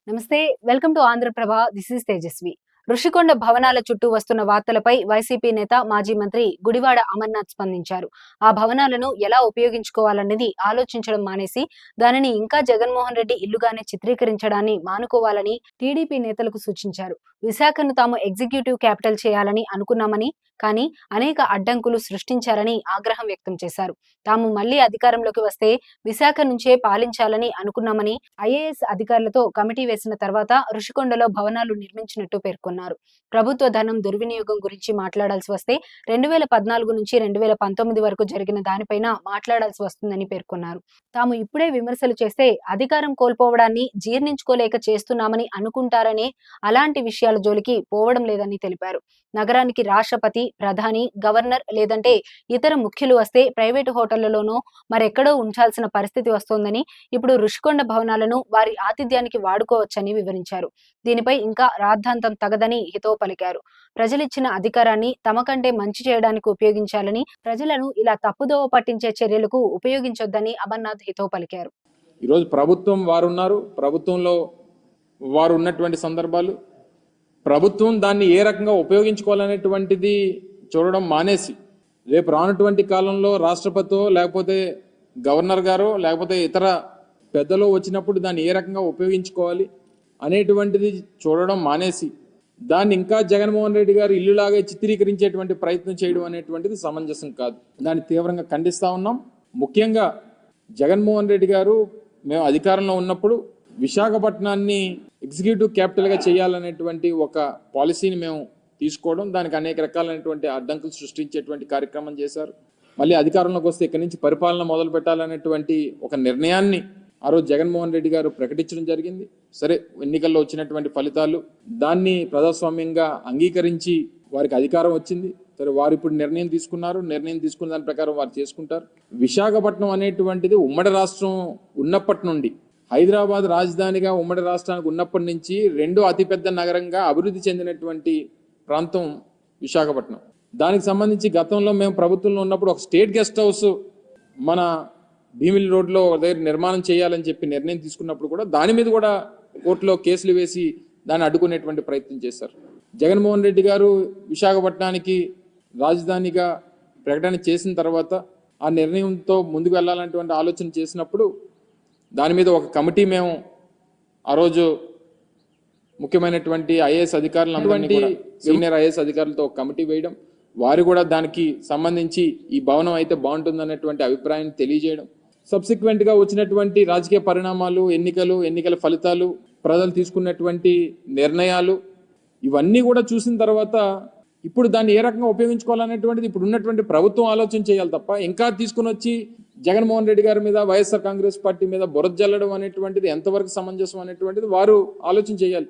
నమస్తే. Welcome to Andhraprabha. This is Tejaswi. Rushikonda భవనాల చుట్టూ వస్తున్న వార్తలపై వైసీపీ నేత మాజీ మంత్రి గుడివాడ అమర్నాథ్ స్పందించారు. ఆ భవనాలను ఎలా ఉపయోగించుకోవాలన్నది ఆలోచించడం మానేసి దానిని ఇంకా జగన్మోహన్ రెడ్డి ఇల్లుగానే చిత్రీకరించడాన్ని మానుకోవాలని టీడీపీ నేతలకు సూచించారు. విశాఖను తాము ఎగ్జిక్యూటివ్ క్యాపిటల్ చేయాలని అనుకున్నామని, కానీ అనేక అడ్డంకులు సృష్టించారని ఆగ్రహం వ్యక్తం చేశారు. తాము మళ్లీ అధికారంలోకి వస్తే విశాఖ నుంచే పాలించాలని అనుకున్నామని, ఐఏఎస్ అధికారులతో కమిటీ వేసిన తర్వాత ఋషికొండలో భవనాలు నిర్మించినట్టు పేర్కొన్నారు. ప్రభుత్వ ధనం దుర్వినియోగం గురించి మాట్లాడాల్సి వస్తే 2014 నుంచి 2019 వరకు జరిగిన దానిపైన మాట్లాడాల్సి వస్తుందని పేర్కొన్నారు. తాము ఇప్పుడే విమర్శలు చేస్తే అధికారం కోల్పోవడాన్ని జీర్ణించుకోలేక చేస్తున్నామని అనుకుంటారనే అలాంటి విషయాల జోలికి పోవడం లేదని తెలిపారు. నగరానికి రాష్ట్రపతి, ప్రధాని, గవర్నర్ లేదంటే ఇతర ముఖ్యులు వస్తే ప్రైవేటు హోటళ్లలోనో మరెక్కడో ఉంచాల్సిన పరిస్థితి వస్తోందని, ఇప్పుడు ఋషికొండ భవనాలను వారి ఆతిథ్యానికి వాడుకోవచ్చని వివరించారు. దీనిపై ఇంకా రాద్ధాంతం తగదని హితవు పలికారు. ప్రజలిచ్చిన అధికారాన్ని తమ కంటే మంచి చేయడానికి ఉపయోగించాలని, ప్రజలను ఇలా తప్పుదోవ పట్టించే చర్యలకు ఉపయోగించొద్దని అమర్నాథ్ హితవు పలికారు. ఈరోజు ప్రభుత్వం వారున్నారు, ప్రభుత్వంలో వారు ఉన్నటువంటి సందర్భాలు, ప్రభుత్వం దాన్ని ఏ రకంగా ఉపయోగించుకోవాలనేటువంటిది చూడడం మానేసి రేపు రానటువంటి కాలంలో రాష్ట్రపతితో లేకపోతే గవర్నర్ గారో లేకపోతే ఇతర పెద్దలు వచ్చినప్పుడు దాన్ని ఏ రకంగా ఉపయోగించుకోవాలి అనేటువంటిది చూడడం మానేసి దాన్ని ఇంకా జగన్మోహన్ రెడ్డి గారు ఇల్లులాగా చిత్రీకరించేటువంటి ప్రయత్నం చేయడం అనేటువంటిది సమంజసం కాదు. దాన్ని తీవ్రంగా ఖండిస్తూ ఉన్నాం. ముఖ్యంగా జగన్మోహన్ రెడ్డి గారు మేము అధికారంలో ఉన్నప్పుడు విశాఖపట్నాన్ని ఎగ్జిక్యూటివ్ క్యాపిటల్గా చేయాలనేటువంటి ఒక పాలసీని మేము తీసుకోవడం, దానికి అనేక రకాలైనటువంటి అడ్డంకులు సృష్టించేటువంటి కార్యక్రమం చేశారు. మళ్ళీ అధికారంలోకి వస్తే ఇక్కడి నుంచి పరిపాలన మొదలు పెట్టాలనేటువంటి ఒక నిర్ణయాన్ని ఆ రోజు జగన్మోహన్ రెడ్డి గారు ప్రకటించడం జరిగింది. సరే, ఎన్నికల్లో వచ్చినటువంటి ఫలితాలు దాన్ని ప్రజాస్వామ్యంగా అంగీకరించి వారికి అధికారం వచ్చింది. సరే, వారు ఇప్పుడు నిర్ణయం తీసుకున్నారు. నిర్ణయం తీసుకున్న దాని ప్రకారం వారు చేసుకుంటారు. విశాఖపట్నం అనేటువంటిది ఉమ్మడి రాష్ట్రం ఉన్నప్పటి నుండి, హైదరాబాద్ రాజధానిగా ఉమ్మడి రాష్ట్రానికి ఉన్నప్పటి నుంచి రెండో అతిపెద్ద నగరంగా అభివృద్ధి చెందినటువంటి ప్రాంతం విశాఖపట్నం. దానికి సంబంధించి గతంలో మేము ప్రభుత్వంలో ఉన్నప్పుడు ఒక స్టేట్ గెస్ట్ హౌస్ మన భీమిలి రోడ్లో దగ్గర నిర్మాణం చేయాలని చెప్పి నిర్ణయం తీసుకున్నప్పుడు కూడా దాని మీద కూడా కోర్టులో కేసులు వేసి దాన్ని అడ్డుకునేటువంటి ప్రయత్నం చేశారు. జగన్మోహన్ రెడ్డి గారు విశాఖపట్నానికి రాజధానిగా ప్రకటన చేసిన తర్వాత ఆ నిర్ణయంతో ముందుకు వెళ్ళాలనేటువంటి ఆలోచన చేసినప్పుడు దాని మీద ఒక కమిటీ మేము ఆ రోజు ముఖ్యమైనటువంటి ఐఏఎస్ అధికారులందరినీ కూడా, సీనియర్ ఐఏఎస్ అధికారులతో ఒక కమిటీ వేయడం, వారు కూడా దానికి సంబంధించి ఈ భవనం అయితే బాగుంటుందనేటువంటి అభిప్రాయాన్ని తెలియజేయడం, సబ్సిక్వెంట్గా వచ్చినటువంటి రాజకీయ పరిణామాలు, ఎన్నికల ఫలితాలు, ప్రజలు తీసుకున్నటువంటి నిర్ణయాలు ఇవన్నీ కూడా చూసిన తర్వాత ఇప్పుడు దాన్ని ఏ రకంగా ఉపయోగించుకోవాలనేటువంటిది ఇప్పుడు ఉన్నటువంటి ప్రభుత్వం ఆలోచన చేయాలి తప్ప ఇంకా తీసుకుని వచ్చి జగన్మోహన్ రెడ్డి గారి మీద, వైఎస్ఆర్ కాంగ్రెస్ పార్టీ మీద బురద జల్లడం అనేటువంటిది ఎంతవరకు సమంజసం అనేటువంటిది వారు ఆలోచన చేయాలి.